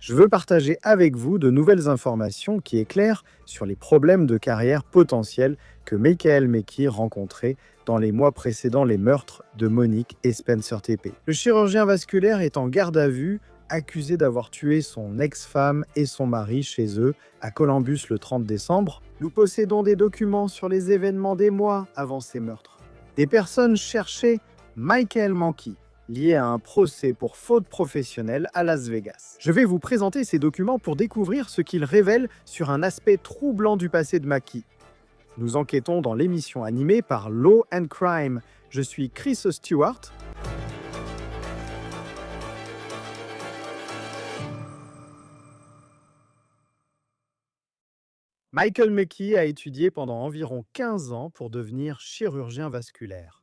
Je veux partager avec vous de nouvelles informations qui éclairent sur les problèmes de carrière potentiels que Michael Mekhi rencontrait dans les mois précédant les meurtres de Monique et Spencer TP. Le chirurgien vasculaire est en garde à vue, accusé d'avoir tué son ex-femme et son mari chez eux à Columbus le 30 décembre. Nous possédons des documents sur les événements des mois avant ces meurtres. Des personnes cherchaient Michael Mekhi, lié à un procès pour faute professionnelle à Las Vegas. Je vais vous présenter ces documents pour découvrir ce qu'ils révèlent sur un aspect troublant du passé de Mekhi. Nous enquêtons dans l'émission animée par Law and Crime. Je suis Chris Stewart. Michael Mekhi a étudié pendant environ 15 ans pour devenir chirurgien vasculaire.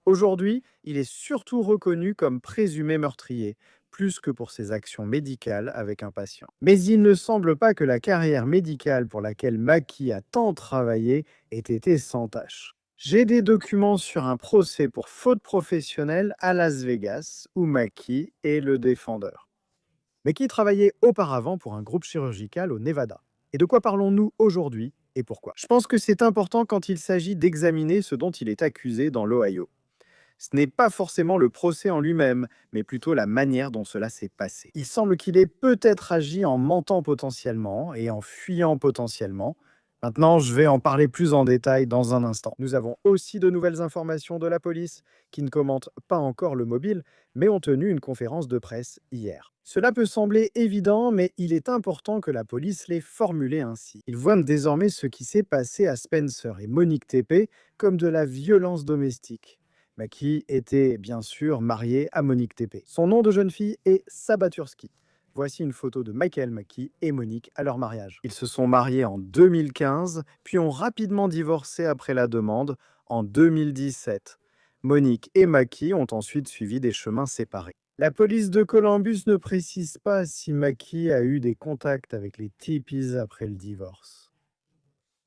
Aujourd'hui, il est surtout reconnu comme présumé meurtrier, plus que pour ses actions médicales avec un patient. Mais il ne semble pas que la carrière médicale pour laquelle Mekhi a tant travaillé ait été sans tâche. J'ai des documents sur un procès pour faute professionnelle à Las Vegas, où Mekhi est le défendeur. Mekhi travaillait auparavant pour un groupe chirurgical au Nevada. Et de quoi parlons-nous aujourd'hui et pourquoi? Je pense que c'est important quand il s'agit d'examiner ce dont il est accusé dans l'Ohio. Ce n'est pas forcément le procès en lui-même, mais plutôt la manière dont cela s'est passé. Il semble qu'il ait peut-être agi en mentant potentiellement et en fuyant potentiellement. Maintenant, je vais en parler plus en détail dans un instant. Nous avons aussi de nouvelles informations de la police, qui ne commentent pas encore le mobile, mais ont tenu une conférence de presse hier. Cela peut sembler évident, mais il est important que la police l'ait formulé ainsi. Ils voient désormais ce qui s'est passé à Spencer et Monique TP comme de la violence domestique. Mekhi était bien sûr marié à Monique TP. Son nom de jeune fille est Sabaturski. Voici une photo de Michael Mekhi et Monique à leur mariage. Ils se sont mariés en 2015, puis ont rapidement divorcé après la demande en 2017. Monique et Mekhi ont ensuite suivi des chemins séparés. La police de Columbus ne précise pas si Mekhi a eu des contacts avec les Tipis après le divorce.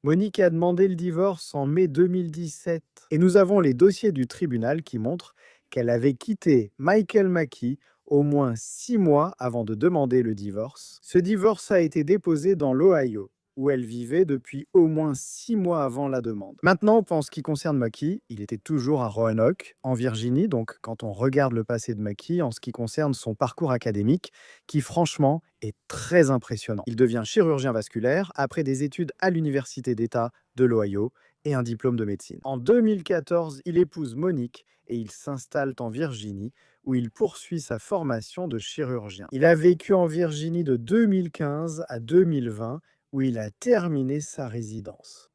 Monique a demandé le divorce en mai 2017 et nous avons les dossiers du tribunal qui montrent qu'elle avait quitté Michael Mekhi au moins 6 mois avant de demander le divorce. Ce divorce a été déposé dans l'Ohio, où elle vivait depuis au moins 6 mois avant la demande. Maintenant, en ce qui concerne Mekhi, il était toujours à Roanoke, en Virginie, donc quand on regarde le passé de Mekhi en ce qui concerne son parcours académique, qui franchement est très impressionnant. Il devient chirurgien vasculaire après des études à l'Université d'État de l'Ohio et un diplôme de médecine. En 2014, il épouse Monique et ils s'installent en Virginie, où il poursuit sa formation de chirurgien. Il a vécu en Virginie de 2015 à 2020, où il a terminé sa résidence.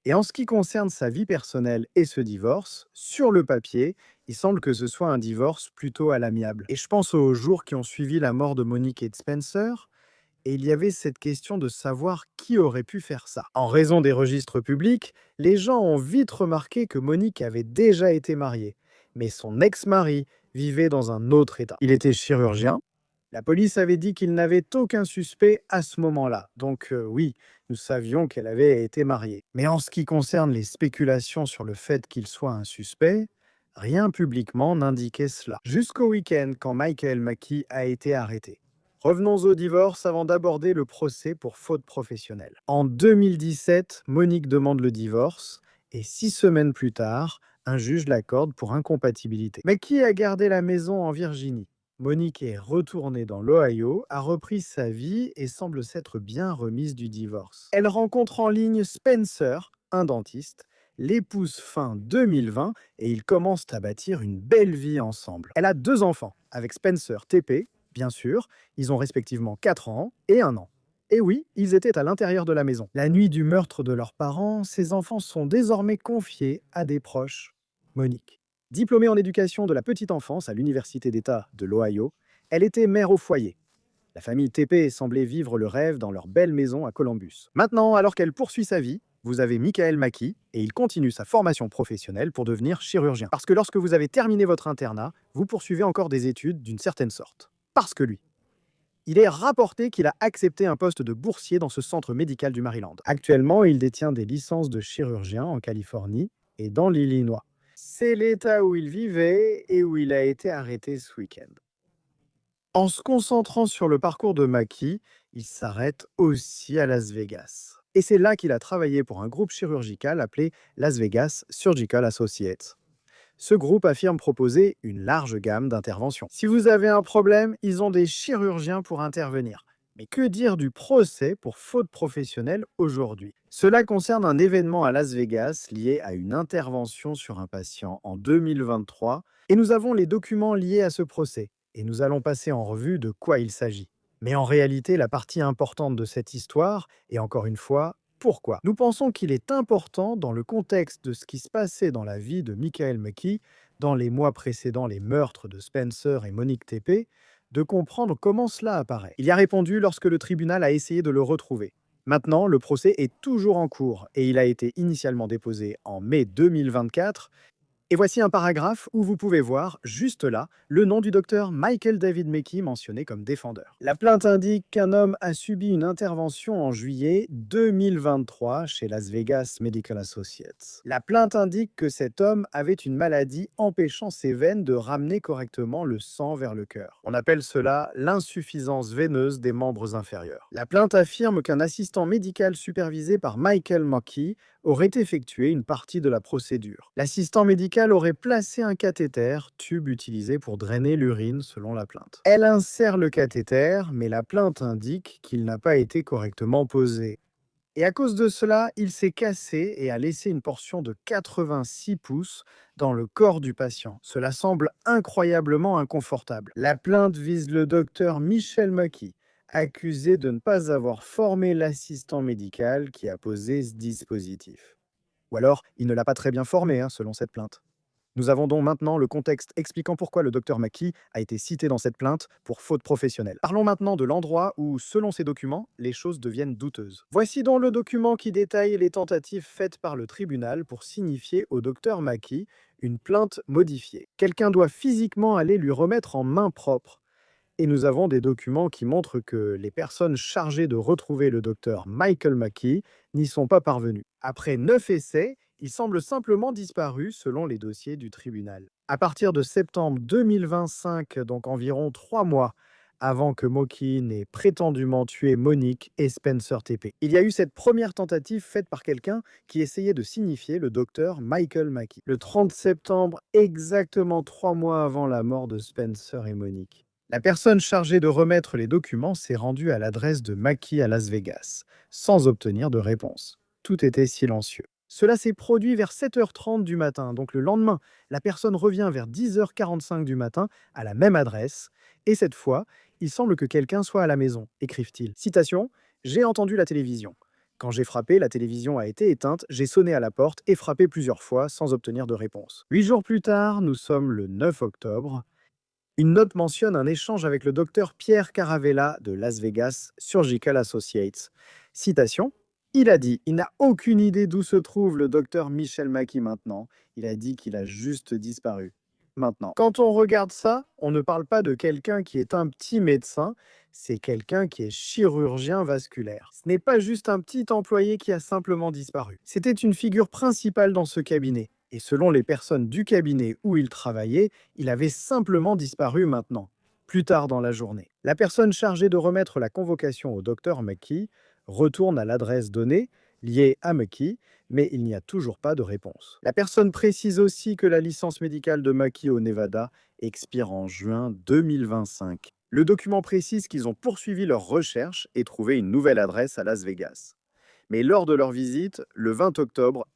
Et en ce qui concerne sa vie personnelle et ce divorce, sur le papier, il semble que ce soit un divorce plutôt à l'amiable. Et je pense aux jours qui ont suivi la mort de Monique et de Spencer, et il y avait cette question de savoir qui aurait pu faire ça. En raison des registres publics, les gens ont vite remarqué que Monique avait déjà été mariée, mais son ex-mari vivait dans un autre état. Il était chirurgien. La police avait dit qu'il n'avait aucun suspect à ce moment-là. Donc oui, nous savions qu'elle avait été mariée. Mais en ce qui concerne les spéculations sur le fait qu'il soit un suspect, rien publiquement n'indiquait cela. Jusqu'au week-end, quand Michael Mekhi a été arrêté. Revenons au divorce avant d'aborder le procès pour faute professionnelle. En 2017, Monique demande le divorce et 6 semaines plus tard, un juge l'accorde pour incompatibilité. Mekhi a gardé la maison en Virginie. Monique est retournée dans l'Ohio, a repris sa vie et semble s'être bien remise du divorce. Elle rencontre en ligne Spencer, un dentiste, l'épouse fin 2020 et ils commencent à bâtir une belle vie ensemble. Elle a 2 enfants avec Spencer TP, bien sûr, ils ont respectivement 4 ans et 1 an. Et oui, ils étaient à l'intérieur de la maison. La nuit du meurtre de leurs parents, ces enfants sont désormais confiés à des proches. Monique. Diplômée en éducation de la petite enfance à l'Université d'État de l'Ohio, elle était mère au foyer. La famille TP semblait vivre le rêve dans leur belle maison à Columbus. Maintenant, alors qu'elle poursuit sa vie, vous avez Michael Mekhi et il continue sa formation professionnelle pour devenir chirurgien. Parce que lorsque vous avez terminé votre internat, vous poursuivez encore des études d'une certaine sorte. Parce que lui. Il est rapporté qu'il a accepté un poste de boursier dans ce centre médical du Maryland. Actuellement, il détient des licences de chirurgien en Californie et dans l'Illinois. C'est l'état où il vivait et où il a été arrêté ce week-end. En se concentrant sur le parcours de Maki, il s'arrête aussi à Las Vegas. Et c'est là qu'il a travaillé pour un groupe chirurgical appelé Las Vegas Surgical Associates. Ce groupe affirme proposer une large gamme d'interventions. Si vous avez un problème, ils ont des chirurgiens pour intervenir. Mais que dire du procès pour faute professionnelle aujourd'hui? Cela concerne un événement à Las Vegas lié à une intervention sur un patient en 2023 et nous avons les documents liés à ce procès et nous allons passer en revue de quoi il s'agit. Mais en réalité, la partie importante de cette histoire est encore une fois pourquoi. Nous pensons qu'il est important, dans le contexte de ce qui se passait dans la vie de Michael McKee, dans les mois précédant les meurtres de Spencer et Monique TP, de comprendre comment cela apparaît. Il y a répondu lorsque le tribunal a essayé de le retrouver. Maintenant, le procès est toujours en cours et il a été initialement déposé en mai 2024. Et voici un paragraphe où vous pouvez voir, juste là, le nom du docteur Michael David McKee mentionné comme défendeur. La plainte indique qu'un homme a subi une intervention en juillet 2023 chez Las Vegas Medical Associates. La plainte indique que cet homme avait une maladie empêchant ses veines de ramener correctement le sang vers le cœur. On appelle cela l'insuffisance veineuse des membres inférieurs. La plainte affirme qu'un assistant médical supervisé par Michael McKee aurait effectué une partie de la procédure. L'assistant médical aurait placé un cathéter, tube utilisé pour drainer l'urine selon la plainte. Elle insère le cathéter, mais la plainte indique qu'il n'a pas été correctement posé. Et à cause de cela, il s'est cassé et a laissé une portion de 86 pouces dans le corps du patient. Cela semble incroyablement inconfortable. La plainte vise le docteur Michel McKee, accusé de ne pas avoir formé l'assistant médical qui a posé ce dispositif. Ou alors, il ne l'a pas très bien formé, selon cette plainte. Nous avons donc maintenant le contexte expliquant pourquoi le docteur McKee a été cité dans cette plainte pour faute professionnelle. Parlons maintenant de l'endroit où, selon ces documents, les choses deviennent douteuses. Voici donc le document qui détaille les tentatives faites par le tribunal pour signifier au docteur McKee une plainte modifiée. Quelqu'un doit physiquement aller lui remettre en main propre. Et nous avons des documents qui montrent que les personnes chargées de retrouver le docteur Michael McKee n'y sont pas parvenues. Après 9 essais, il semble simplement disparu selon les dossiers du tribunal. À partir de septembre 2025, donc environ 3 mois avant que Moki n'ait prétendument tué Monique et Spencer TP. Il y a eu cette première tentative faite par quelqu'un qui essayait de signifier le docteur Michael McKee. Le 30 septembre, exactement 3 mois avant la mort de Spencer et Monique. La personne chargée de remettre les documents s'est rendue à l'adresse de McKee à Las Vegas, sans obtenir de réponse. Tout était silencieux. Cela s'est produit vers 7h30 du matin, donc le lendemain. La personne revient vers 10h45 du matin à la même adresse, et cette fois, il semble que quelqu'un soit à la maison, écrivent-ils. Citation: J'ai entendu la télévision. Quand j'ai frappé, la télévision a été éteinte, j'ai sonné à la porte et frappé plusieurs fois sans obtenir de réponse. 8 jours plus tard, nous sommes le 9 octobre. Une note mentionne un échange avec le docteur Pierre Caravella de Las Vegas Surgical Associates. Citation: Il a dit, il n'a aucune idée d'où se trouve le docteur Michel McKee maintenant. Il a dit qu'il a juste disparu. Maintenant, quand on regarde ça, on ne parle pas de quelqu'un qui est un petit médecin, c'est quelqu'un qui est chirurgien vasculaire. Ce n'est pas juste un petit employé qui a simplement disparu. C'était une figure principale dans ce cabinet. Et selon les personnes du cabinet où il travaillait, il avait simplement disparu maintenant, plus tard dans la journée. La personne chargée de remettre la convocation au docteur McKee retourne à l'adresse donnée, liée à McKee, mais il n'y a toujours pas de réponse. La personne précise aussi que la licence médicale de McKee au Nevada expire en juin 2025. Le document précise qu'ils ont poursuivi leurs recherches et trouvé une nouvelle adresse à Las Vegas. Mais lors de leur visite, le 20 octobre,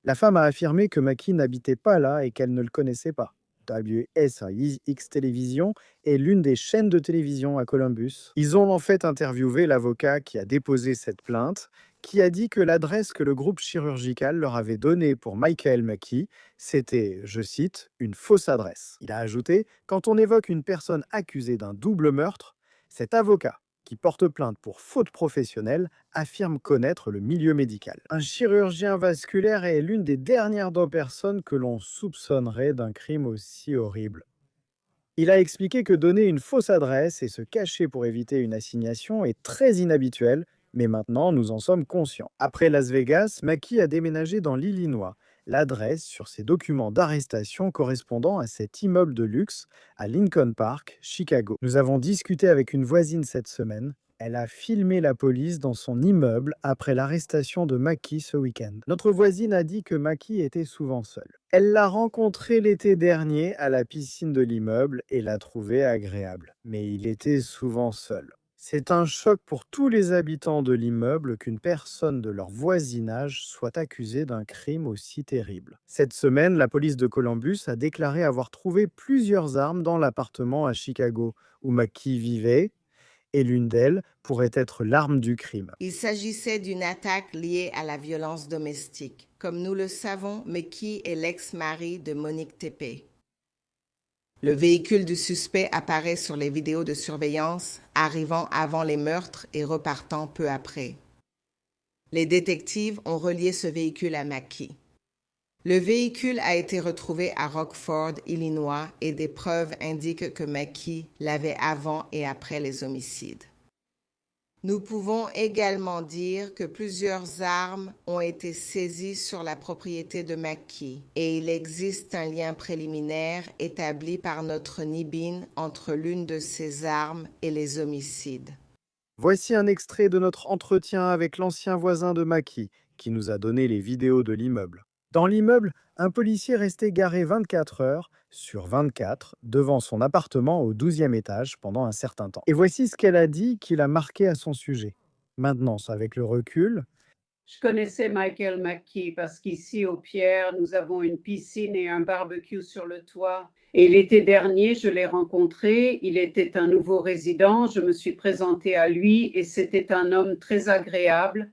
la femme a affirmé que McKee n'habitait pas là et qu'elle ne le connaissait pas. WSIX Télévision est l'une des chaînes de télévision à Columbus. Ils ont en fait interviewé l'avocat qui a déposé cette plainte, qui a dit que l'adresse que le groupe chirurgical leur avait donnée pour Michael McKee, c'était, je cite, une fausse adresse. Il a ajouté: Quand on évoque une personne accusée d'un double meurtre, cet avocat qui porte plainte pour faute professionnelle, affirme connaître le milieu médical. Un chirurgien vasculaire est l'une des dernières deux personnes que l'on soupçonnerait d'un crime aussi horrible. Il a expliqué que donner une fausse adresse et se cacher pour éviter une assignation est très inhabituel, mais maintenant nous en sommes conscients. Après Las Vegas, McKee a déménagé dans l'Illinois l'adresse sur ses documents d'arrestation correspondant à cet immeuble de luxe à Lincoln Park, Chicago. Nous avons discuté avec une voisine cette semaine. Elle a filmé la police dans son immeuble après l'arrestation de Maki ce week-end. Notre voisine a dit que Maki était souvent seule. Elle l'a rencontré l'été dernier à la piscine de l'immeuble et l'a trouvé agréable. Mais il était souvent seul. C'est un choc pour tous les habitants de l'immeuble qu'une personne de leur voisinage soit accusée d'un crime aussi terrible. Cette semaine, la police de Columbus a déclaré avoir trouvé plusieurs armes dans l'appartement à Chicago où Maki vivait, et l'une d'elles pourrait être l'arme du crime. Il s'agissait d'une attaque liée à la violence domestique. Comme nous le savons, Meki est l'ex-mari de Monique Tepe. Le véhicule du suspect apparaît sur les vidéos de surveillance, arrivant avant les meurtres et repartant peu après. Les détectives ont relié ce véhicule à Maki. Le véhicule a été retrouvé à Rockford, Illinois, et des preuves indiquent que Maki l'avait avant et après les homicides. Nous pouvons également dire que plusieurs armes ont été saisies sur la propriété de Maki et il existe un lien préliminaire établi par notre NIBIN entre l'une de ces armes et les homicides. Voici un extrait de notre entretien avec l'ancien voisin de Maki, qui nous a donné les vidéos de l'immeuble. Dans l'immeuble, un policier restait garé 24 heures sur 24 devant son appartement au 12e étage pendant un certain temps. Et voici ce qu'elle a dit qui l'a marqué à son sujet. Maintenant, avec le recul, Je connaissais Michael McKee parce qu'ici au Pierre, nous avons une piscine et un barbecue sur le toit. Et l'été dernier, je l'ai rencontré. Il était un nouveau résident. Je me suis présentée à lui et c'était un homme très agréable.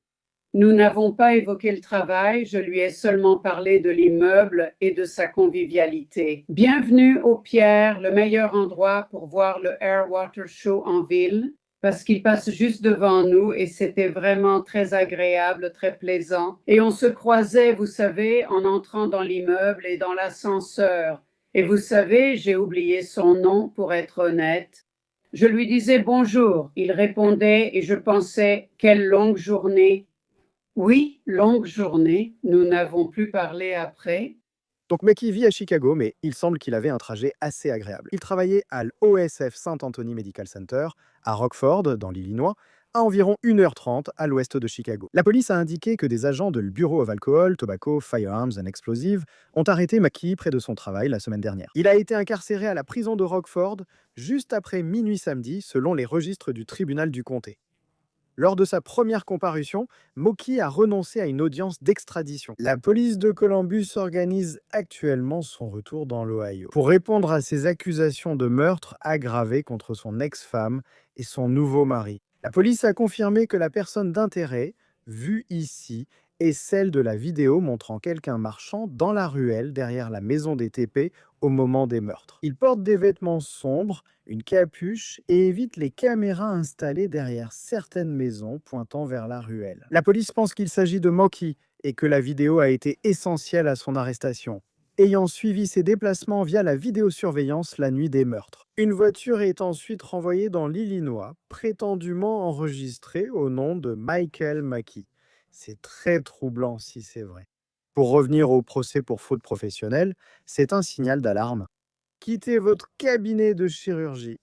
Nous n'avons pas évoqué le travail, je lui ai seulement parlé de l'immeuble et de sa convivialité. Bienvenue au Pierre, le meilleur endroit pour voir le Air Water Show en ville, parce qu'il passe juste devant nous et c'était vraiment très agréable, très plaisant. Et on se croisait, vous savez, en entrant dans l'immeuble et dans l'ascenseur. Et vous savez, j'ai oublié son nom pour être honnête. Je lui disais bonjour, il répondait et je pensais, quelle longue journée. Oui, longue journée. Nous n'avons plus parlé après. donc Maki vit à Chicago, mais il semble qu'il avait un trajet assez agréable. Il travaillait à l'OSF Saint Anthony Medical Center, à Rockford, dans l'Illinois, à environ 1h30 à l'ouest de Chicago. La police a indiqué que des agents de le Bureau of Alcohol, Tobacco, Firearms and Explosives ont arrêté Maki près de son travail la semaine dernière. Il a été incarcéré à la prison de Rockford juste après minuit samedi, selon les registres du tribunal du comté. Lors de sa première comparution, Maki a renoncé à une audience d'extradition. La police de Columbus organise actuellement son retour dans l'Ohio pour répondre à ses accusations de meurtre aggravé contre son ex-femme et son nouveau mari. La police a confirmé que la personne d'intérêt, vue ici, est celle de la vidéo montrant quelqu'un marchant dans la ruelle derrière la maison des TP au moment des meurtres. Il porte des vêtements sombres, une capuche et évite les caméras installées derrière certaines maisons pointant vers la ruelle. La police pense qu'il s'agit de Maki et que la vidéo a été essentielle à son arrestation, ayant suivi ses déplacements via la vidéosurveillance la nuit des meurtres. Une voiture est ensuite renvoyée dans l'Illinois, prétendument enregistrée au nom de Michael Maki. C'est très troublant si c'est vrai. Pour revenir au procès pour faute professionnelle, c'est un signal d'alarme. Quittez votre cabinet de chirurgie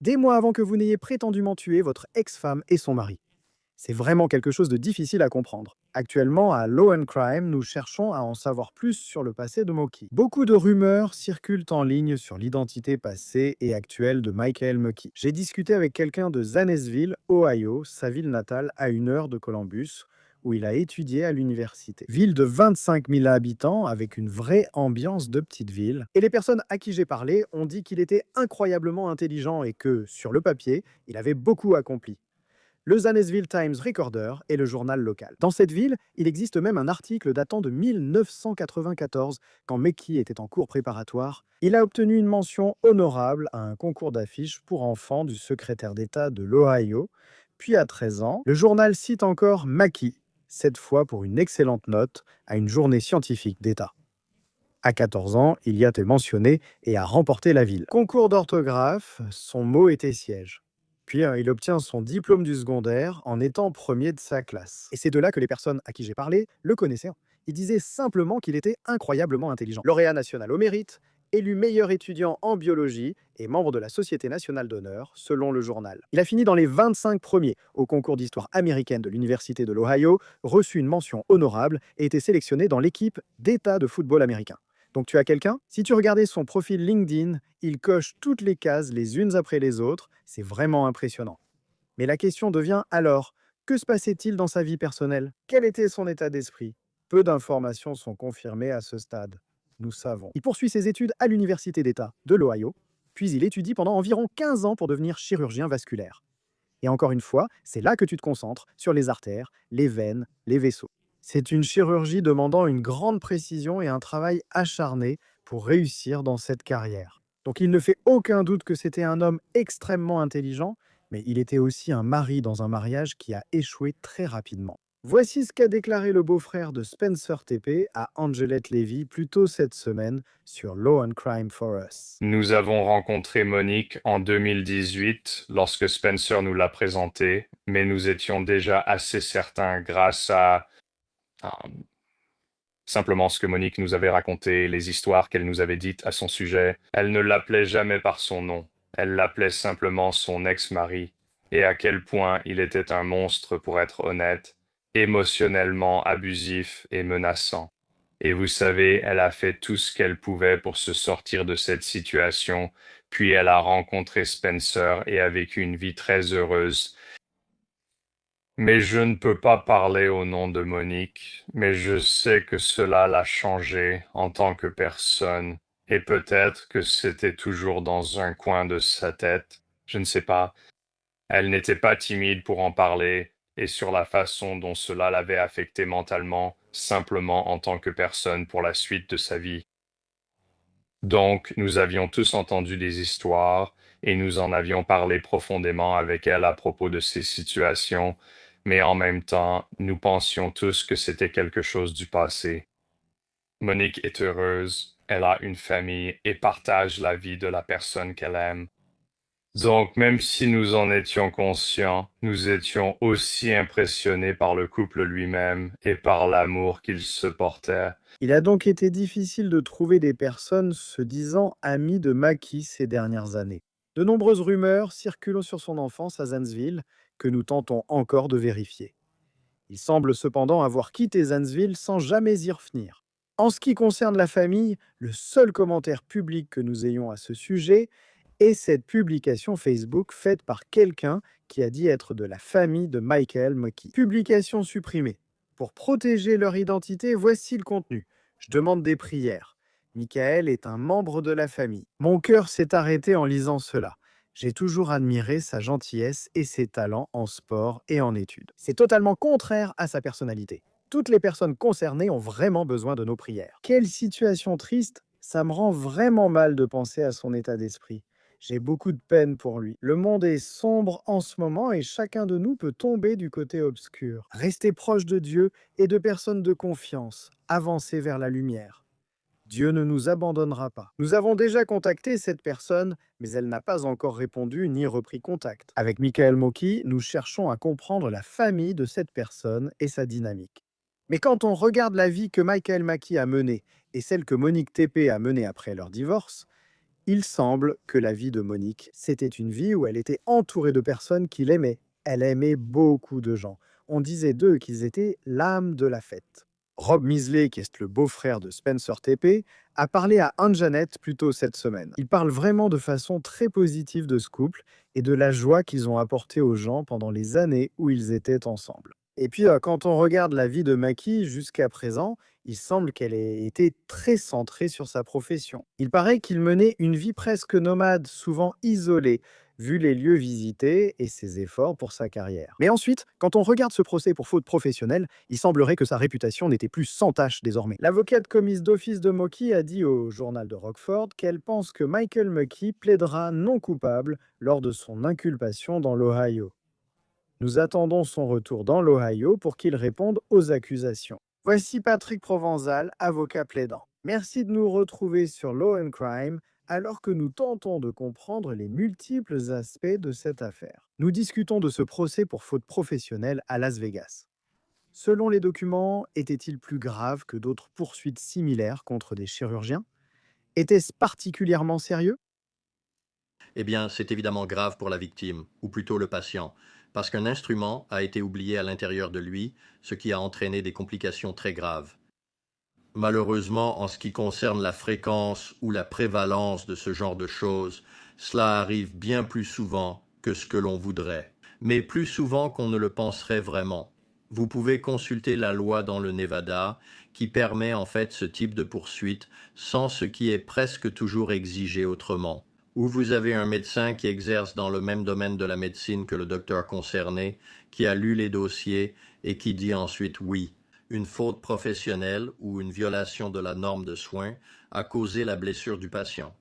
des mois avant que vous n'ayez prétendument tué votre ex-femme et son mari. C'est vraiment quelque chose de difficile à comprendre. Actuellement, à Law and Crime, nous cherchons à en savoir plus sur le passé de Maki. Beaucoup de rumeurs circulent en ligne sur l'identité passée et actuelle de Michael Maki. J'ai discuté avec quelqu'un de Zanesville, Ohio, sa ville natale, à 1 heure de Columbus, où il a étudié à l'université. Ville de 25 000 habitants, avec une vraie ambiance de petite ville. Et les personnes à qui j'ai parlé ont dit qu'il était incroyablement intelligent et que, sur le papier, il avait beaucoup accompli. Le Zanesville Times Recorder est le journal local. Dans cette ville, il existe même un article datant de 1994, quand Maki était en cours préparatoire. Il a obtenu une mention honorable à un concours d'affiches pour enfants du secrétaire d'État de l'Ohio. Puis à 13 ans, le journal cite encore Maki, cette fois pour une excellente note à une journée scientifique d'État. À 14 ans, il y a été mentionné et a remporté la ville. Concours d'orthographe, son mot était siège. Puis, il obtient son diplôme du secondaire en étant premier de sa classe. Et c'est de là que les personnes à qui j'ai parlé le connaissaient. Ils disaient simplement qu'il était incroyablement intelligent. Lauréat national au mérite, élu meilleur étudiant en biologie et membre de la Société nationale d'honneur, selon le journal. Il a fini dans les 25 premiers au concours d'histoire américaine de l'Université de l'Ohio, reçu une mention honorable et été sélectionné dans l'équipe d'État de football américain. Donc tu as quelqu'un? Si tu regardais son profil LinkedIn, il coche toutes les cases les unes après les autres, c'est vraiment impressionnant. Mais la question devient alors, que se passait-il dans sa vie personnelle? Quel était son état d'esprit? Peu d'informations sont confirmées à ce stade. Nous savons. Il poursuit ses études à l'Université d'État de l'Ohio, puis il étudie pendant environ 15 ans pour devenir chirurgien vasculaire. Et encore une fois, c'est là que tu te concentres, sur les artères, les veines, les vaisseaux. C'est une chirurgie demandant une grande précision et un travail acharné pour réussir dans cette carrière. Donc il ne fait aucun doute que c'était un homme extrêmement intelligent, mais il était aussi un mari dans un mariage qui a échoué très rapidement. Voici ce qu'a déclaré le beau-frère de Spencer TP à Angelette Levy plus tôt cette semaine sur Law and Crime for Us. Nous avons rencontré Monique en 2018 lorsque Spencer nous l'a présentée, mais nous étions déjà assez certains grâce à simplement ce que Monique nous avait raconté, les histoires qu'elle nous avait dites à son sujet. Elle ne l'appelait jamais par son nom, elle l'appelait simplement son ex-mari, et à quel point il était un monstre pour être honnête, émotionnellement abusif et menaçant. Et vous savez, elle a fait tout ce qu'elle pouvait pour se sortir de cette situation, puis elle a rencontré Spencer et a vécu une vie très heureuse. Mais je ne peux pas parler au nom de Monique, mais je sais que cela l'a changée en tant que personne, et peut-être que c'était toujours dans un coin de sa tête, je ne sais pas. Elle n'était pas timide pour en parler, et sur la façon dont cela l'avait affectée mentalement, simplement en tant que personne pour la suite de sa vie. Donc, nous avions tous entendu des histoires, et nous en avions parlé profondément avec elle à propos de ces situations, mais en même temps, nous pensions tous que c'était quelque chose du passé. Monique est heureuse, elle a une famille et partage la vie de la personne qu'elle aime. Donc, même si nous en étions conscients, nous étions aussi impressionnés par le couple lui-même et par l'amour qu'ils se portaient. Il a donc été difficile de trouver des personnes se disant amies de Maki ces dernières années. De nombreuses rumeurs circulent sur son enfance à Zanesville que nous tentons encore de vérifier. Il semble cependant avoir quitté Zanesville sans jamais y revenir. En ce qui concerne la famille, le seul commentaire public que nous ayons à ce sujet est cette publication Facebook faite par quelqu'un qui a dit être de la famille de Michael Maki. Publication supprimée. Pour protéger leur identité, voici le contenu. Je demande des prières. Michael est un membre de la famille. Mon cœur s'est arrêté en lisant cela. J'ai toujours admiré sa gentillesse et ses talents en sport et en études. C'est totalement contraire à sa personnalité. Toutes les personnes concernées ont vraiment besoin de nos prières. Quelle situation triste, ça me rend vraiment mal de penser à son état d'esprit. J'ai beaucoup de peine pour lui. Le monde est sombre en ce moment et chacun de nous peut tomber du côté obscur. Restez proche de Dieu et de personnes de confiance. Avancez vers la lumière. Dieu ne nous abandonnera pas. Nous avons déjà contacté cette personne, mais elle n'a pas encore répondu ni repris contact. Avec Michael Moki, nous cherchons à comprendre la famille de cette personne et sa dynamique. Mais quand on regarde la vie que Michael Maki a menée et celle que Monique TP a menée après leur divorce, il semble que la vie de Monique, c'était une vie où elle était entourée de personnes qui l'aimaient. Elle aimait beaucoup de gens. On disait d'eux qu'ils étaient l'âme de la fête. Rob Misley, qui est le beau-frère de Spencer TP, a parlé à Anjanette plus tôt cette semaine. Il parle vraiment de façon très positive de ce couple et de la joie qu'ils ont apportée aux gens pendant les années où ils étaient ensemble. Et puis, quand on regarde la vie de Maki jusqu'à présent, il semble qu'elle ait été très centrée sur sa profession. Il paraît qu'il menait une vie presque nomade, souvent isolée, vu les lieux visités et ses efforts pour sa carrière. Mais ensuite, quand on regarde ce procès pour faute professionnelle, il semblerait que sa réputation n'était plus sans tache désormais. L'avocate commise d'office de Moki a dit au journal de Rockford qu'elle pense que Michael Moki plaidera non coupable lors de son inculpation dans l'Ohio. Nous attendons son retour dans l'Ohio pour qu'il réponde aux accusations. Voici Patrick Provenzal, avocat plaidant. Merci de nous retrouver sur Law and Crime. alors que nous tentons de comprendre les multiples aspects de cette affaire. Nous discutons de ce procès pour faute professionnelle à Las Vegas. Selon les documents, était-il plus grave que d'autres poursuites similaires contre des chirurgiens? Était-ce particulièrement sérieux? Eh bien, c'est évidemment grave pour la victime, ou plutôt le patient, parce qu'un instrument a été oublié à l'intérieur de lui, ce qui a entraîné des complications très graves. Malheureusement, en ce qui concerne la fréquence ou la prévalence de ce genre de choses, cela arrive bien plus souvent que ce que l'on voudrait, mais plus souvent qu'on ne le penserait vraiment. Vous pouvez consulter la loi dans le Nevada qui permet en fait ce type de poursuite sans ce qui est presque toujours exigé autrement. Ou vous avez un médecin qui exerce dans le même domaine de la médecine que le docteur concerné, qui a lu les dossiers et qui dit ensuite oui. Une faute professionnelle ou une violation de la norme de soins a causé la blessure du patient.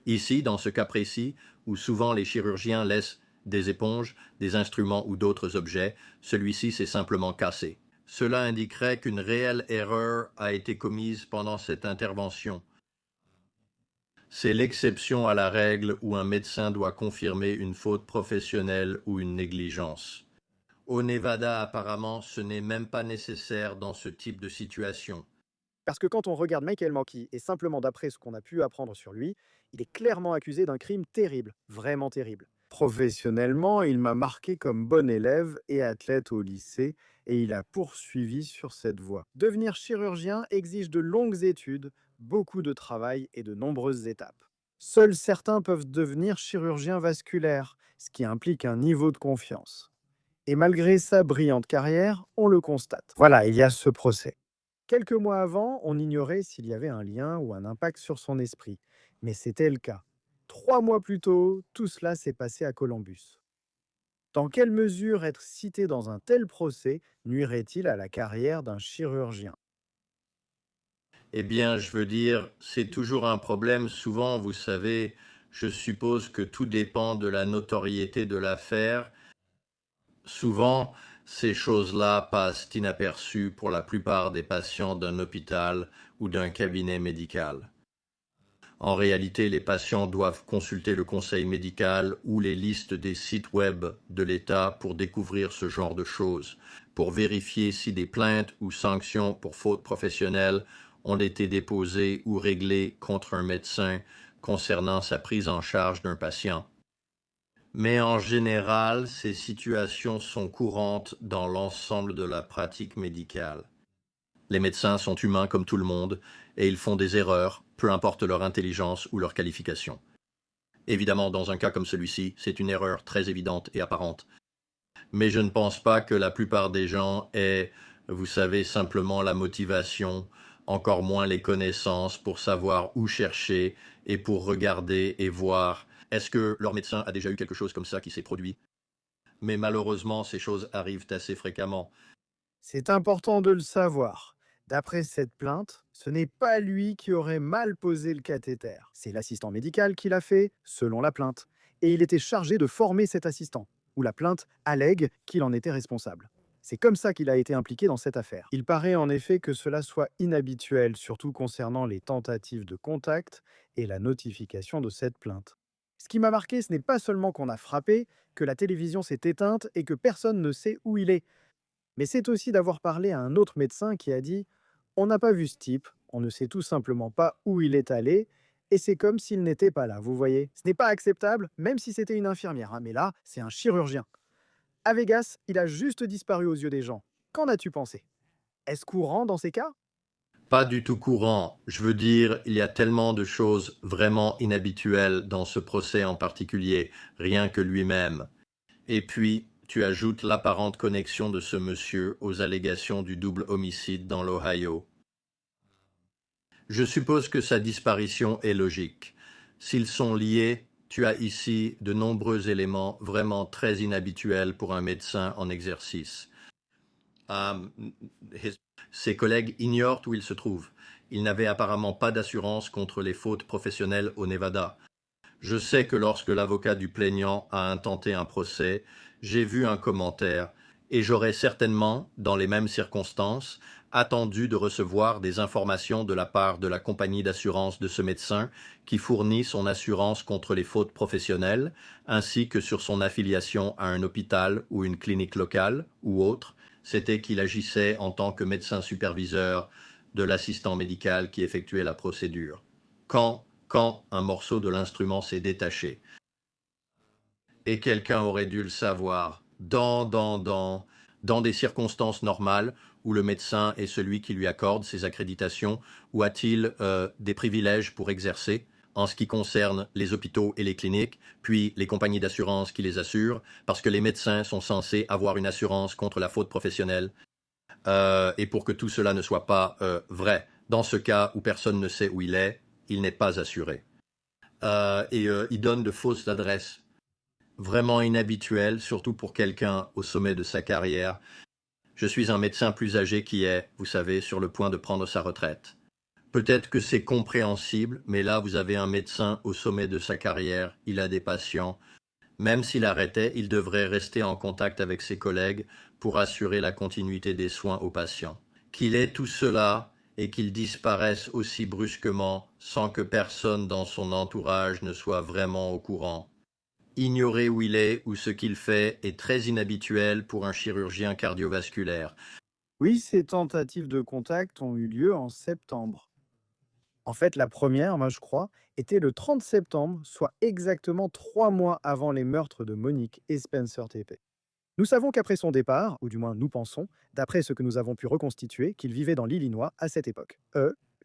Ici, dans ce cas précis, où souvent les chirurgiens laissent des éponges, des instruments ou d'autres objets, celui-ci s'est simplement cassé. Cela indiquerait qu'une réelle erreur a été commise pendant cette intervention. C'est l'exception à la règle où un médecin doit confirmer une faute professionnelle ou une négligence. Au Nevada, apparemment, ce n'est même pas nécessaire dans ce type de situation. Parce que quand on regarde Michael Mankey, et simplement d'après ce qu'on a pu apprendre sur lui, il est clairement accusé d'un crime terrible, vraiment terrible. Professionnellement, il m'a marqué comme bon élève et athlète au lycée, et il a poursuivi sur cette voie. Devenir chirurgien exige de longues études, beaucoup de travail et de nombreuses étapes. Seuls certains peuvent devenir chirurgien vasculaire, ce qui implique un niveau de confiance. Et malgré sa brillante carrière, on le constate. Voilà, il y a ce procès. Quelques mois avant, on ignorait s'il y avait un lien ou un impact sur son esprit, mais c'était le cas. 3 mois plus tôt, tout cela s'est passé à Columbus. Dans quelle mesure être cité dans un tel procès nuirait-il à la carrière d'un chirurgien? Eh bien, je veux dire, c'est toujours un problème. Souvent, vous savez, je suppose que tout dépend de la notoriété de l'affaire. Souvent, ces choses-là passent inaperçues pour la plupart des patients d'un hôpital ou d'un cabinet médical. En réalité, les patients doivent consulter le conseil médical ou les listes des sites web de l'État pour découvrir ce genre de choses, pour vérifier si des plaintes ou sanctions pour faute professionnelle ont été déposées ou réglées contre un médecin concernant sa prise en charge d'un patient. Mais en général, ces situations sont courantes dans l'ensemble de la pratique médicale. Les médecins sont humains comme tout le monde, et ils font des erreurs, peu importe leur intelligence ou leur qualification. Évidemment, dans un cas comme celui-ci, c'est une erreur très évidente et apparente. Mais je ne pense pas que la plupart des gens aient, vous savez, simplement la motivation, encore moins les connaissances pour savoir où chercher et pour regarder et voir est-ce que leur médecin a déjà eu quelque chose comme ça qui s'est produit. Mais malheureusement, ces choses arrivent assez fréquemment. C'est important de le savoir. D'après cette plainte, ce n'est pas lui qui aurait mal posé le cathéter. C'est l'assistant médical qui l'a fait, selon la plainte. Et il était chargé de former cet assistant, où la plainte allègue qu'il en était responsable. C'est comme ça qu'il a été impliqué dans cette affaire. Il paraît en effet que cela soit inhabituel, surtout concernant les tentatives de contact et la notification de cette plainte. Ce qui m'a marqué, ce n'est pas seulement qu'on a frappé, que la télévision s'est éteinte et que personne ne sait où il est. Mais c'est aussi d'avoir parlé à un autre médecin qui a dit: «On n'a pas vu ce type, on ne sait tout simplement pas où il est allé, et c'est comme s'il n'était pas là», vous voyez? Ce n'est pas acceptable, même si c'était une infirmière, hein, mais là, c'est un chirurgien. À Vegas, il a juste disparu aux yeux des gens. Qu'en as-tu pensé? Est-ce courant dans ces cas? Pas du tout courant. Je veux dire, il y a tellement de choses vraiment inhabituelles dans ce procès en particulier, rien que lui-même. Et puis, tu ajoutes l'apparente connexion de ce monsieur aux allégations du double homicide dans l'Ohio. Je suppose que sa disparition est logique. S'ils sont liés, tu as ici de nombreux éléments vraiment très inhabituels pour un médecin en exercice. Um, Ses collègues ignorent où il se trouve. Il n'avait apparemment pas d'assurance contre les fautes professionnelles au Nevada. Je sais que lorsque l'avocat du plaignant a intenté un procès, j'ai vu un commentaire, et j'aurais certainement, dans les mêmes circonstances, attendu de recevoir des informations de la part de la compagnie d'assurance de ce médecin qui fournit son assurance contre les fautes professionnelles, ainsi que sur son affiliation à un hôpital ou une clinique locale ou autre. C'était qu'il agissait en tant que médecin superviseur de l'assistant médical qui effectuait la procédure. Quand un morceau de l'instrument s'est détaché. Et quelqu'un aurait dû le savoir, dans des circonstances normales où le médecin est celui qui lui accorde ses accréditations, ou a-t-il des privilèges pour exercer en ce qui concerne les hôpitaux et les cliniques, puis les compagnies d'assurance qui les assurent, parce que les médecins sont censés avoir une assurance contre la faute professionnelle, et pour que tout cela ne soit pas vrai. Dans ce cas où personne ne sait où il n'est pas assuré. Il donne de fausses adresses, vraiment inhabituelles, surtout pour quelqu'un au sommet de sa carrière. Je suis un médecin plus âgé qui est, vous savez, sur le point de prendre sa retraite. Peut-être que c'est compréhensible, mais là, vous avez un médecin au sommet de sa carrière, il a des patients. Même s'il arrêtait, il devrait rester en contact avec ses collègues pour assurer la continuité des soins aux patients. Qu'il ait tout cela et qu'il disparaisse aussi brusquement sans que personne dans son entourage ne soit vraiment au courant. Ignorer où il est ou ce qu'il fait est très inhabituel pour un chirurgien cardiovasculaire. Oui, ces tentatives de contact ont eu lieu en septembre. En fait, la première, moi je crois, était le 30 septembre, soit exactement 3 mois avant les meurtres de Monique et Spencer TP. Nous savons qu'après son départ, ou du moins nous pensons, d'après ce que nous avons pu reconstituer, qu'il vivait dans l'Illinois à cette époque.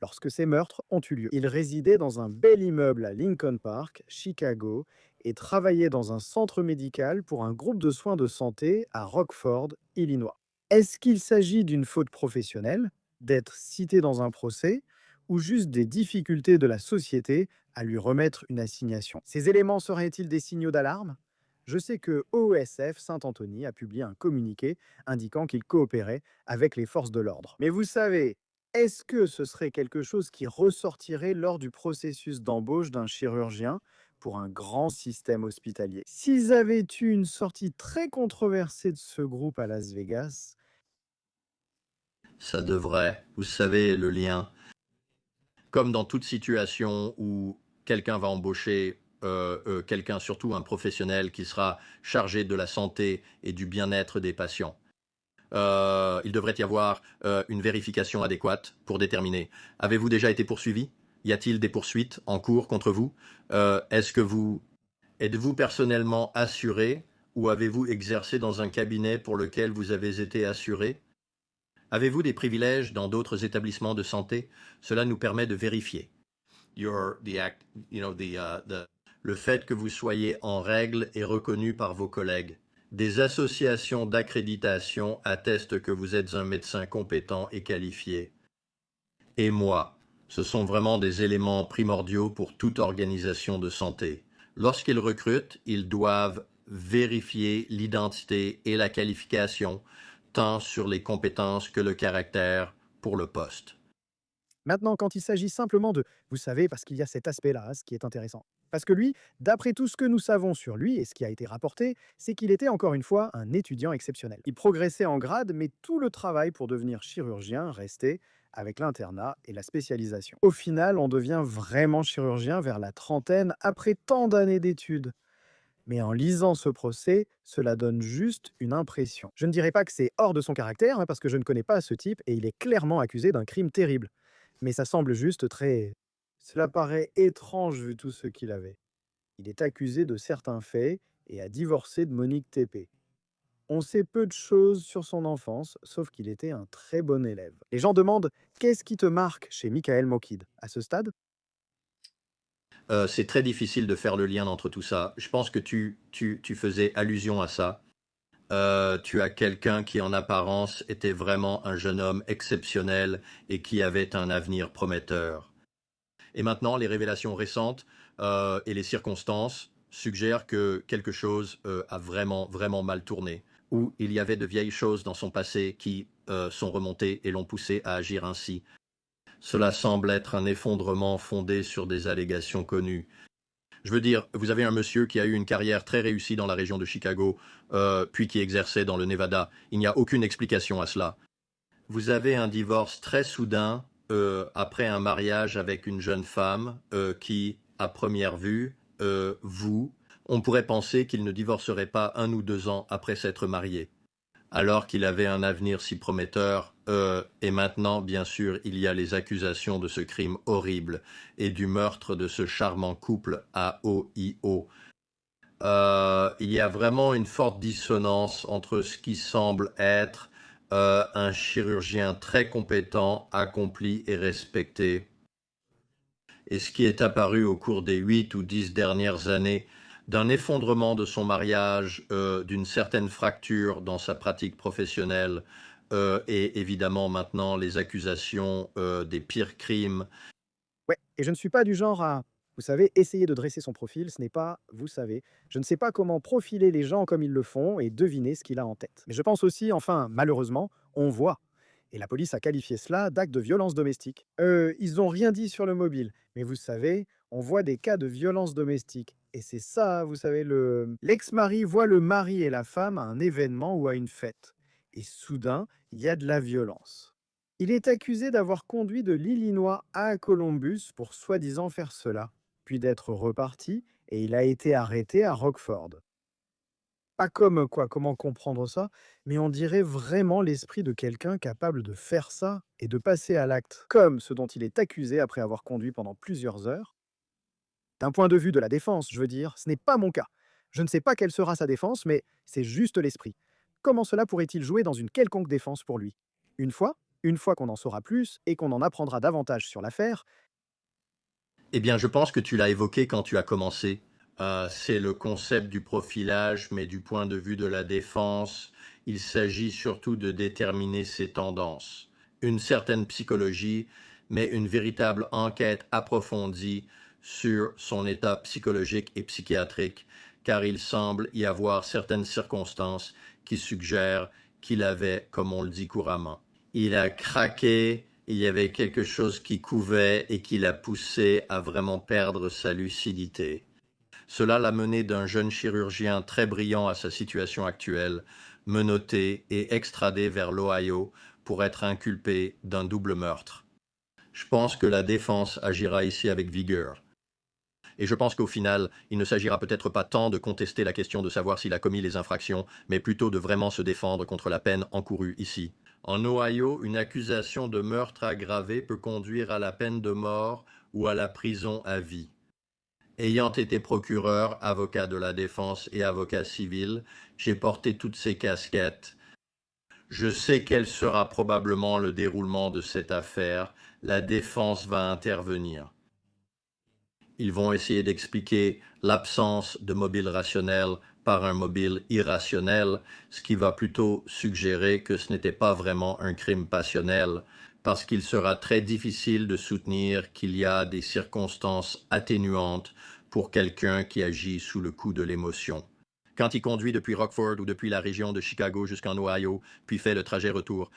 Lorsque ces meurtres ont eu lieu. Il résidait dans un bel immeuble à Lincoln Park, Chicago, et travaillait dans un centre médical pour un groupe de soins de santé à Rockford, Illinois. Est-ce qu'il s'agit d'une faute professionnelle, d'être cité dans un procès, ou juste des difficultés de la société à lui remettre une assignation? Ces éléments seraient-ils des signaux d'alarme? Je sais que OSF Saint-Anthony a publié un communiqué indiquant qu'il coopérait avec les forces de l'ordre. Mais vous savez, est-ce que ce serait quelque chose qui ressortirait lors du processus d'embauche d'un chirurgien pour un grand système hospitalier? S'ils avaient eu une sortie très controversée de ce groupe à Las Vegas, Ça devrait, vous savez, le lien. Comme dans toute situation où quelqu'un va embaucher quelqu'un, surtout un professionnel qui sera chargé de la santé et du bien-être des patients. Il devrait y avoir une vérification adéquate pour déterminer. Avez-vous déjà été poursuivi? Y a-t-il des poursuites en cours contre vous? Êtes-vous personnellement assuré ou avez-vous exercé dans un cabinet pour lequel vous avez été assuré? Avez-vous des privilèges dans d'autres établissements de santé? Cela nous permet de vérifier. Le fait que vous soyez en règle est reconnu par vos collègues. Des associations d'accréditation attestent que vous êtes un médecin compétent et qualifié. Et moi, ce sont vraiment des éléments primordiaux pour toute organisation de santé. Lorsqu'ils recrutent, ils doivent vérifier l'identité et la qualification, tant sur les compétences que le caractère pour le poste. maintenant, quand il s'agit simplement de, vous savez, parce qu'il y a cet aspect-là, ce qui est intéressant. Parce que lui, d'après tout ce que nous savons sur lui et ce qui a été rapporté, c'est qu'il était encore une fois un étudiant exceptionnel. Il progressait en grade, mais tout le travail pour devenir chirurgien restait avec l'internat et la spécialisation. Au final, on devient vraiment chirurgien vers la trentaine après tant d'années d'études. Mais en lisant ce procès, cela donne juste une impression. Je ne dirais pas que c'est hors de son caractère, parce que je ne connais pas ce type et il est clairement accusé d'un crime terrible. Mais ça semble juste très... Cela paraît étrange vu tout ce qu'il avait. Il est accusé de certains faits et a divorcé de Monique TP. On sait peu de choses sur son enfance, sauf qu'il était un très bon élève. Les gens demandent qu'est-ce qui te marque chez Michael Mokid à ce stade? C'est très difficile de faire le lien entre tout ça. Je pense que tu faisais allusion à ça. Tu as quelqu'un qui en apparence était vraiment un jeune homme exceptionnel et qui avait un avenir prometteur. Et maintenant, les révélations récentes et les circonstances suggèrent que quelque chose a vraiment, vraiment mal tourné, ou il y avait de vieilles choses dans son passé qui sont remontées et l'ont poussé à agir ainsi. Cela semble être un effondrement fondé sur des allégations connues. Je veux dire, vous avez un monsieur qui a eu une carrière très réussie dans la région de Chicago, puis qui exerçait dans le Nevada. Il n'y a aucune explication à cela. Vous avez un divorce très soudain après un mariage avec une jeune femme qui, à première vue, on pourrait penser qu'il ne divorcerait pas 1 ou 2 ans après s'être marié, alors qu'il avait un avenir si prometteur. Et maintenant, bien sûr, il y a les accusations de ce crime horrible et du meurtre de ce charmant couple à OIO. Il y a vraiment une forte dissonance entre ce qui semble être un chirurgien très compétent, accompli et respecté, et ce qui est apparu au cours des 8 ou 10 dernières années d'un effondrement de son mariage, d'une certaine fracture dans sa pratique professionnelle, et évidemment maintenant les accusations des pires crimes. Ouais, et je ne suis pas du genre à, vous savez, essayer de dresser son profil. Ce n'est pas, vous savez, je ne sais pas comment profiler les gens comme ils le font et deviner ce qu'il a en tête. Mais je pense aussi, enfin, malheureusement, on voit. Et la police a qualifié cela d'acte de violence domestique. Ils n'ont rien dit sur le mobile. Mais vous savez, on voit des cas de violence domestique. Et c'est ça, vous savez, l'ex-mari voit le mari et la femme à un événement ou à une fête. Et soudain, il y a de la violence. Il est accusé d'avoir conduit de l'Illinois à Columbus pour soi-disant faire cela, puis d'être reparti, et il a été arrêté à Rockford. Pas comme quoi, comment comprendre ça, mais on dirait vraiment l'esprit de quelqu'un capable de faire ça et de passer à l'acte, comme ce dont il est accusé après avoir conduit pendant plusieurs heures. D'un point de vue de la défense, je veux dire, ce n'est pas mon cas. Je ne sais pas quelle sera sa défense, mais c'est juste l'esprit. Comment cela pourrait-il jouer dans une quelconque défense pour lui? Une fois, une fois qu'on en saura plus et qu'on en apprendra davantage sur l'affaire, Eh bien, je pense que tu l'as évoqué quand tu as commencé. C'est le concept du profilage, mais du point de vue de la défense, il s'agit surtout de déterminer ses tendances. Une certaine psychologie, mais une véritable enquête approfondie sur son état psychologique et psychiatrique, car il semble y avoir certaines circonstances qui suggèrent qu'il avait, comme on le dit couramment, il a craqué, il y avait quelque chose qui couvait et qui l'a poussé à vraiment perdre sa lucidité. Cela l'a mené d'un jeune chirurgien très brillant à sa situation actuelle, menotté et extradé vers l'Ohio pour être inculpé d'un double meurtre. Je pense que la défense agira ici avec vigueur. Et je pense qu'au final, il ne s'agira peut-être pas tant de contester la question de savoir s'il a commis les infractions, mais plutôt de vraiment se défendre contre la peine encourue ici. En Ohio, une accusation de meurtre aggravé peut conduire à la peine de mort ou à la prison à vie. Ayant été procureur, avocat de la défense et avocat civil, j'ai porté toutes ces casquettes. Je sais quel sera probablement le déroulement de cette affaire. La défense va intervenir. Ils vont essayer d'expliquer l'absence de mobile rationnel par un mobile irrationnel, ce qui va plutôt suggérer que ce n'était pas vraiment un crime passionnel, parce qu'il sera très difficile de soutenir qu'il y a des circonstances atténuantes pour quelqu'un qui agit sous le coup de l'émotion. Quand il conduit depuis Rockford ou depuis la région de Chicago jusqu'en Ohio, puis fait le trajet retour.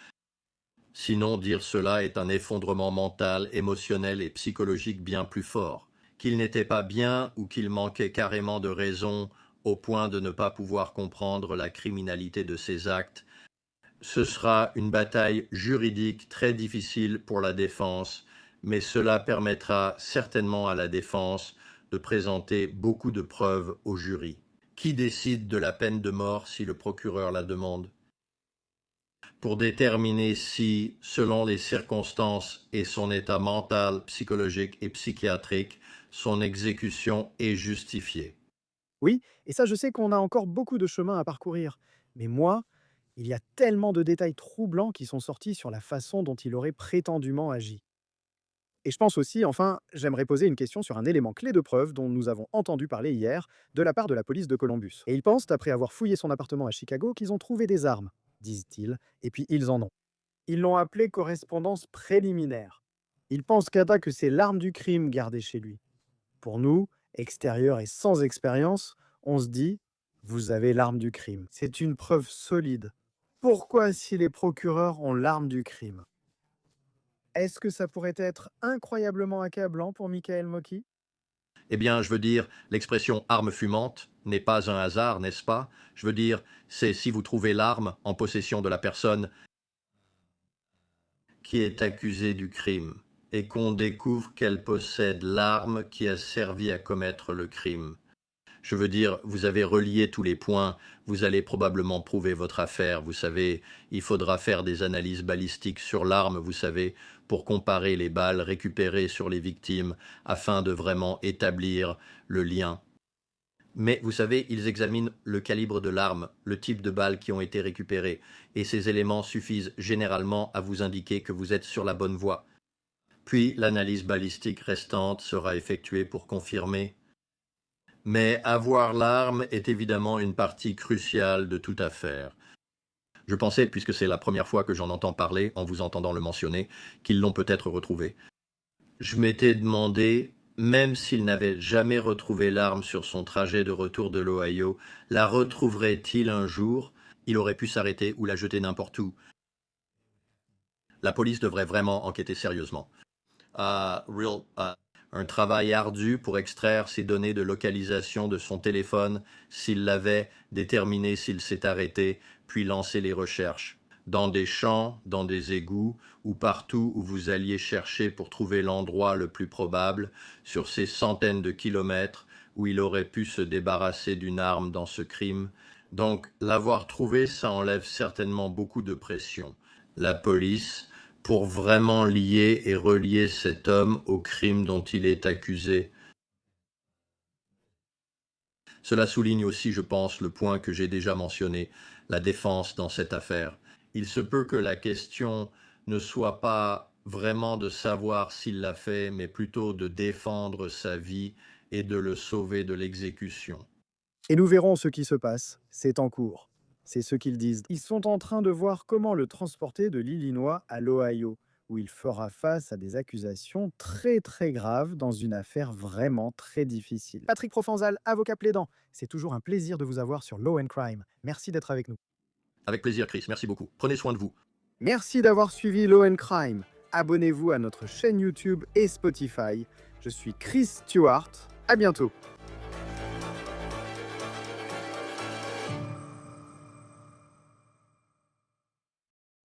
Sinon, dire cela est un effondrement mental, émotionnel et psychologique bien plus fort. Qu'il n'était pas bien ou qu'il manquait carrément de raison au point de ne pas pouvoir comprendre la criminalité de ses actes, ce sera une bataille juridique très difficile pour la défense, mais cela permettra certainement à la défense de présenter beaucoup de preuves au jury. Qui décide de la peine de mort si le procureur la demande? Pour déterminer si, selon les circonstances et son état mental, psychologique et psychiatrique, son exécution est justifiée. oui, et ça, je sais qu'on a encore beaucoup de chemin à parcourir. Mais moi, il y a tellement de détails troublants qui sont sortis sur la façon dont il aurait prétendument agi. Et je pense aussi, enfin, j'aimerais poser une question sur un élément clé de preuve dont nous avons entendu parler hier de la part de la police de Columbus. Et ils pensent, après avoir fouillé son appartement à Chicago, qu'ils ont trouvé des armes, disent-ils, et puis ils en ont. Ils l'ont appelé correspondance préliminaire. Ils pensent qu'Ada que c'est l'arme du crime gardée chez lui. Pour nous, extérieurs et sans expérience, on se dit, vous avez l'arme du crime. C'est une preuve solide. Pourquoi, si les procureurs ont l'arme du crime? Est-ce que ça pourrait être incroyablement accablant pour Michael Mocky? Eh bien, je veux dire, l'expression arme fumante n'est pas un hasard, n'est-ce pas? Je veux dire, c'est si vous trouvez l'arme en possession de la personne, qui est accusée du crime et qu'on découvre qu'elle possède l'arme qui a servi à commettre le crime. Je veux dire, vous avez relié tous les points, vous allez probablement prouver votre affaire. Vous savez, il faudra faire des analyses balistiques sur l'arme, vous savez, pour comparer les balles récupérées sur les victimes afin de vraiment établir le lien. Mais vous savez, ils examinent le calibre de l'arme, le type de balles qui ont été récupérées, et ces éléments suffisent généralement à vous indiquer que vous êtes sur la bonne voie. Puis l'analyse balistique restante sera effectuée pour confirmer. Mais avoir l'arme est évidemment une partie cruciale de toute affaire. Je pensais, puisque c'est la première fois que j'en entends parler, en vous entendant le mentionner, qu'ils l'ont peut-être retrouvée. Je m'étais demandé, même s'il n'avait jamais retrouvé l'arme sur son trajet de retour de l'Ohio, la retrouverait-il un jour? Il aurait pu s'arrêter ou la jeter n'importe où. La police devrait vraiment enquêter sérieusement. Un travail ardu pour extraire ces données de localisation de son téléphone, s'il l'avait, déterminer s'il s'est arrêté, puis lancer les recherches. Dans des champs, dans des égouts, ou partout où vous alliez chercher pour trouver l'endroit le plus probable, sur ces centaines de kilomètres où il aurait pu se débarrasser d'une arme dans ce crime. Donc, l'avoir trouvé, ça enlève certainement beaucoup de pression. La police, pour vraiment lier et relier cet homme au crime dont il est accusé. Cela souligne aussi, je pense, le point que j'ai déjà mentionné, la défense dans cette affaire. Il se peut que la question ne soit pas vraiment de savoir s'il l'a fait, mais plutôt de défendre sa vie et de le sauver de l'exécution. Et nous verrons ce qui se passe. C'est en cours. C'est ce qu'ils disent. Ils sont en train de voir comment le transporter de l'Illinois à l'Ohio, où il fera face à des accusations très très graves dans une affaire vraiment très difficile. Patrick Profenzal, avocat plaidant. C'est toujours un plaisir de vous avoir sur Law and Crime. Merci d'être avec nous. Avec plaisir, Chris. Merci beaucoup. Prenez soin de vous. Merci d'avoir suivi Law and Crime. Abonnez-vous à notre chaîne YouTube et Spotify. Je suis Chris Stewart. À bientôt.